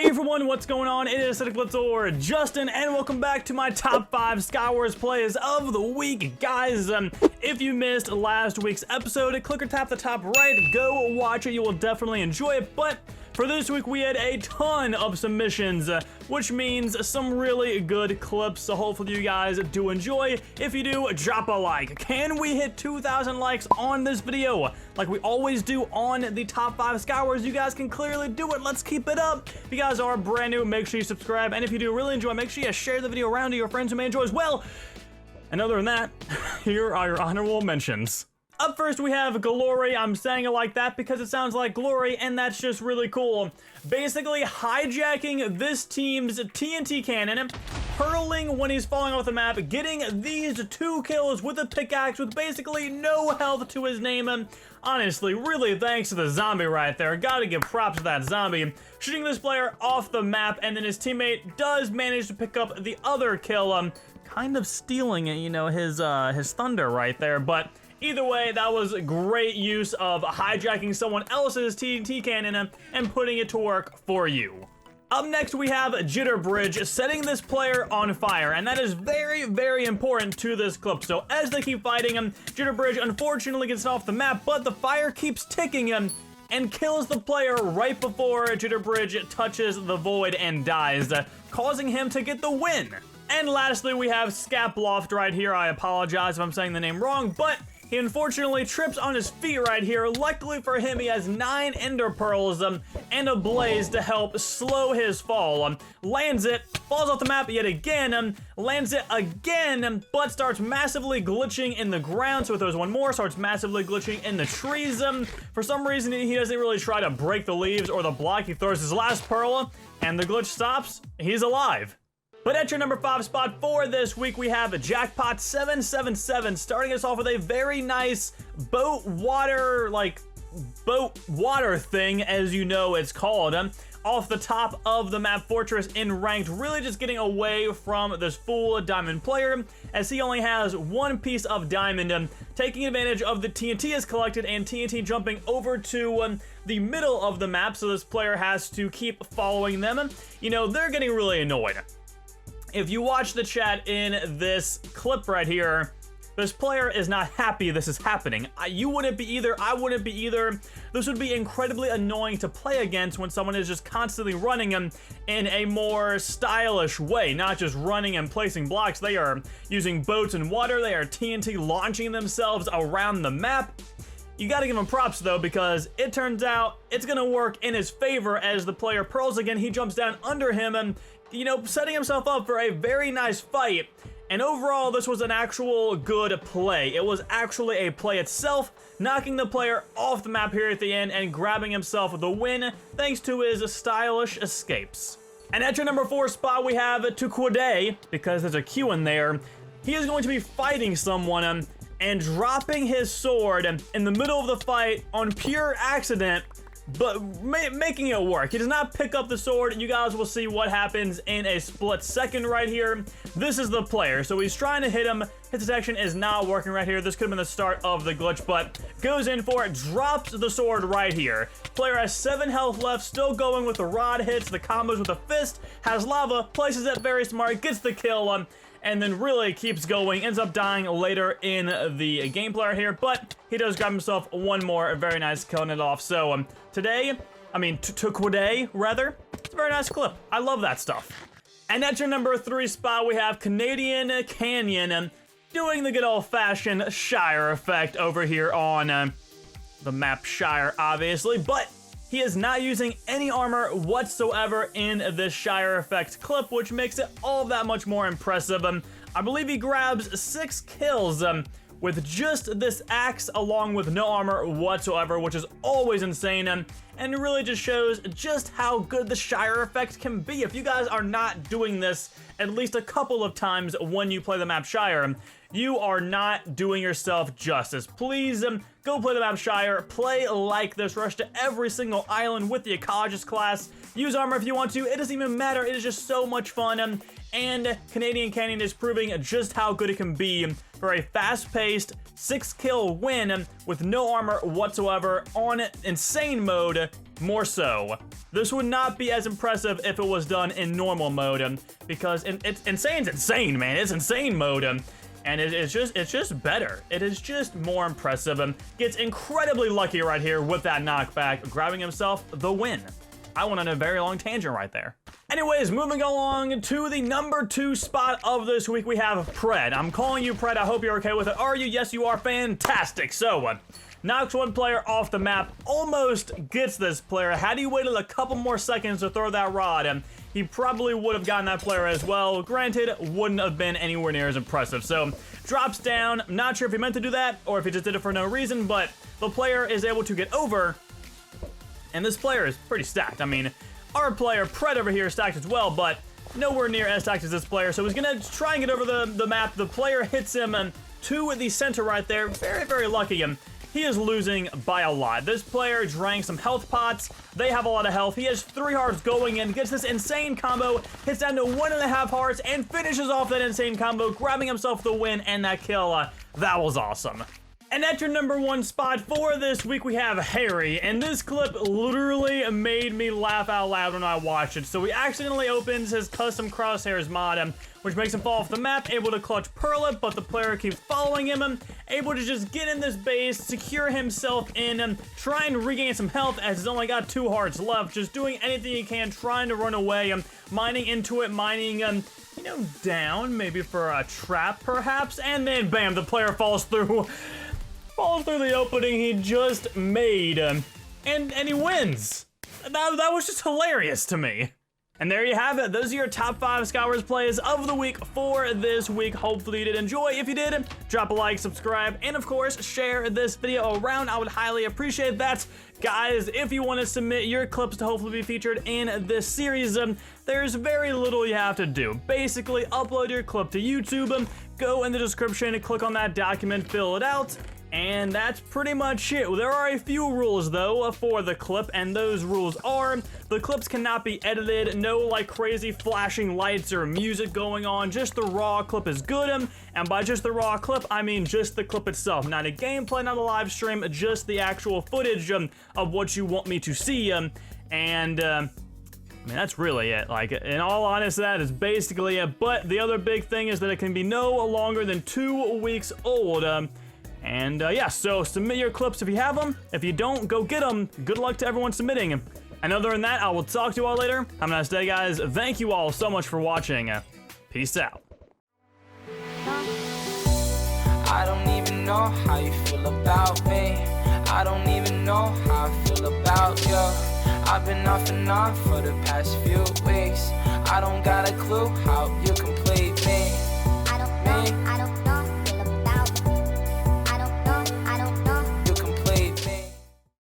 Hey everyone, what's going on? It is BliTzz or Justin, and welcome back to my top 5 SKYWARS plays of the week. Guys, if you missed last week's episode, click or tap the top right, go watch it, you will definitely enjoy it. But for this week, we had a ton of submissions, which means some really good clips, so hopefully you guys do enjoy. If you do, drop a like. Can we hit 2,000 likes on this video? Like we always do on the top 5 SKYWARS, you guys can clearly do it. Let's keep it up. If you guys are brand new, make sure you subscribe, and if you do really enjoy, make sure you share the video around to your friends who may enjoy as well. And other than that, here are your honorable mentions. Up first, we have Glory. I'm saying it like that because it sounds like glory, and that's just really cool. Basically, hijacking this team's TNT cannon, hurling when he's falling off the map, getting these 2 kills with a pickaxe with basically no health to his name. Honestly, really thanks to the zombie right there. Gotta give props to that zombie. Shooting this player off the map, and then his teammate does manage to pick up the other kill, kind of stealing, you know, his thunder right there, but either way, that was great use of hijacking someone else's TNT cannon and putting it to work for you. Up next, we have BliTzz setting this player on fire, and that is very, very important to this clip. So as they keep fighting him, BliTzz unfortunately gets off the map, but the fire keeps ticking him and kills the player right before BliTzz touches the void and dies, causing him to get the win. And lastly, we have SKYWARS right here. I apologize if I'm saying the name wrong, but he unfortunately trips on his feet right here. Luckily for him, he has 9 ender pearls and a BliTzz to help slow his fall. Lands it, falls off the map yet again, lands it again, but starts massively glitching in the ground. So if there's one more, starts massively glitching in the trees. For some reason, he doesn't really try to break the leaves or the block. He throws his last pearl, and the glitch stops. He's alive. But at your number 5 spot for this week, we have Jackpot 777, starting us off with a very nice boat water thing, as you know it's called, off the top of the map fortress in ranked, really just getting away from this full diamond player, as he only has 1 piece of diamond, taking advantage of the TNT is collected and TNT jumping over to the middle of the map, so this player has to keep following them. You know, they're getting really annoyed. If you watch the chat in this clip right here, this player is not happy this is happening. You wouldn't be either, I wouldn't be either. This would be incredibly annoying to play against when someone is just constantly running in a more stylish way, not just running and placing blocks. They are using boats and water, they are TNT launching themselves around the map. You gotta give him props though, because it turns out it's gonna work in his favor as the player pearls again. He jumps down under him and, you know, setting himself up for a very nice fight. And overall, this was an actual good play. It was actually a play itself, knocking the player off the map here at the end and grabbing himself the win thanks to his stylish escapes. And at your number 4 spot, we have SKYWARS, because there's a Q in there. He is going to be fighting someone and dropping his sword in the middle of the fight on pure accident, but making it work. He does not pick up the sword, and you guys will see what happens in a split second right here. This is the player, so he's trying to hit him. His detection is not working right here. This could have been the start of the glitch, but goes in for it, drops the sword right here. Player has 7 health left, still going with the rod hits, the combos with the fist, has lava, places it very smart, gets the kill, and then really keeps going, ends up dying later in the gameplay here, but he does grab himself one more, very nice, killing it off. So SKYWARS rather, it's a very nice clip. I love that stuff. And at your number 3 spot, we have Canadian Canyon doing the good old-fashioned Shire effect over here on the map Shire, obviously, but he is not using any armor whatsoever in this Shire effect clip, which makes it all that much more impressive. I believe he grabs 6 kills with just this axe along with no armor whatsoever, which is always insane, and really just shows just how good the Shire effect can be. If you guys are not doing this at least a couple of times when you play the map Shire, you are not doing yourself justice. Please go play the map Shire, play like this, rush to every single island with the ecologist class, use armor if you want to, it doesn't even matter, it is just so much fun, and Canadian Canyon is proving just how good it can be for a fast-paced 6-kill win with no armor whatsoever on insane mode more so. This would not be as impressive if it was done in normal mode, because Insane's insane, man. It's insane mode, and it's just better. It is just more impressive. Gets incredibly lucky right here with that knockback, grabbing himself the win. I went on a very long tangent right there. Anyways, moving along to the number 2 spot of this week, we have Pred. I'm calling you Pred. I hope you're okay with it. Are you? Yes, you are. Fantastic. So, knocks one player off the map, almost gets this player. Had he waited a couple more seconds to throw that rod, he probably would have gotten that player as well. Granted, wouldn't have been anywhere near as impressive. So, drops down. Not sure if he meant to do that or if he just did it for no reason, but the player is able to get over. And this player is pretty stacked. I mean, our player, Pred over here, is stacked as well, but nowhere near as stacked as this player. So he's gonna try and get over the map. The player hits him to the center right there. Very, very lucky. He is losing by a lot. This player drank some health pots. They have a lot of health. He has 3 hearts going in, gets this insane combo, hits down to 1.5 hearts, and finishes off that insane combo, grabbing himself the win and that kill. That was awesome. And at your number 1 spot for this week, we have Harry. And this clip literally made me laugh out loud when I watched it. So he accidentally opens his custom crosshairs mod, which makes him fall off the map, able to clutch Pearlet, but the player keeps following him, able to just get in this base, secure himself in, try and regain some health as he's only got 2 hearts left, just doing anything he can, trying to run away, mining into it, mining, you know, down, maybe for a trap perhaps, and then bam, the player falls through the opening he just made, and he wins. That was just hilarious to me. And there you have it. Those are your top 5 SKYWARS plays of the week for this week. Hopefully you did enjoy. If you did, drop a like, subscribe, and of course, share this video around. I would highly appreciate that. Guys, if you want to submit your clips to hopefully be featured in this series, there's very little you have to do. Basically, upload your clip to YouTube, go in the description, click on that document, fill it out, and that's pretty much it. There are a few rules though for the clip, and those rules are the clips cannot be edited, no like crazy flashing lights or music going on, just the raw clip is good, and by just the raw clip I mean just the clip itself, not a gameplay, not a live stream, just the actual footage of what you want me to see, and I mean, that's really it. Like, in all honesty, that is basically it. But the other big thing is that it can be no longer than 2 weeks old. Yeah, so submit your clips if you have them. If you don't, go get them. Good luck to everyone submitting. And other than that, I will talk to you all later. Have a nice day, guys. Thank you all so much for watching. Peace out. I don't even know how you feel about me. I don't even know how I feel about you. I've been off and on for the past few weeks. I don't got a clue how you can